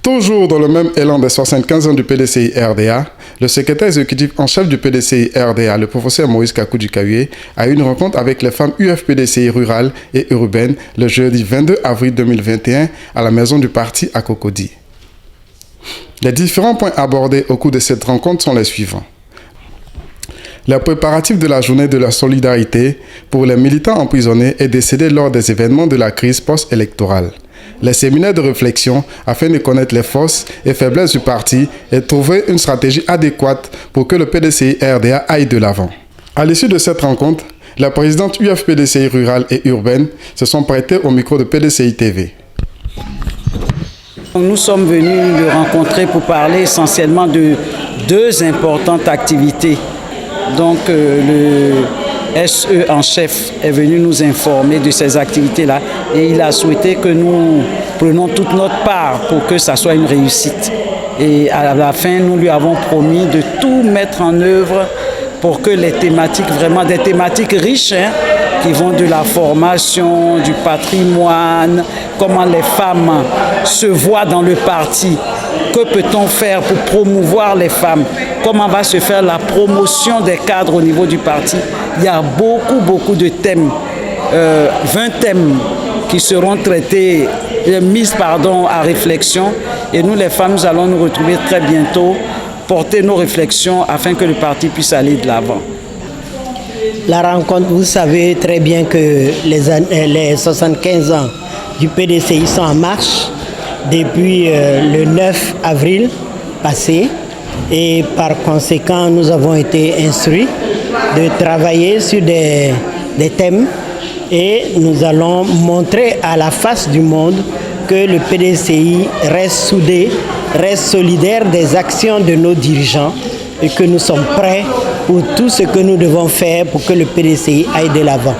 Toujours dans le même élan des 75 ans du PDCI RDA, le secrétaire exécutif en chef du PDCI RDA, le professeur Moïse Kakou-Dikaoué, a eu une rencontre avec les femmes UFPDCI rurales et urbaines le jeudi 22 avril 2021 à la maison du parti à Cocody. Les différents points abordés au cours de cette rencontre sont les suivants. Les préparatifs de la journée de la solidarité pour les militants emprisonnés et décédés lors des événements de la crise post-électorale. Les séminaires de réflexion afin de connaître les forces et faiblesses du parti et trouver une stratégie adéquate pour que le PDCI RDA aille de l'avant. À l'issue de cette rencontre, les présidentes UFPDCI rurales et urbaines se sont prêtées au micro de PDCI TV. Nous sommes venus le rencontrer pour parler essentiellement de deux importantes activités. Donc le SE en chef est venu nous informer de ces activités-là et il a souhaité que nous prenions toute notre part pour que ça soit une réussite. Et à la fin, nous lui avons promis de tout mettre en œuvre pour que les thématiques, vraiment des thématiques riches, qui vont de la formation, du patrimoine, comment les femmes se voient dans le parti, que peut-on faire pour promouvoir les femmes, comment va se faire la promotion des cadres au niveau du parti. Il y a beaucoup de thèmes, 20 thèmes qui seront traités, mis à réflexion. Et nous les femmes, nous allons nous retrouver très bientôt, porter nos réflexions afin que le parti puisse aller de l'avant. La rencontre, vous savez très bien que les 75 ans du PDCI sont en marche depuis le 9 avril passé et par conséquent nous avons été instruits de travailler sur des thèmes et nous allons montrer à la face du monde que le PDCI reste soudé, reste solidaire des actions de nos dirigeants et que nous sommes prêts pour tout ce que nous devons faire pour que le PDCI aille de l'avant.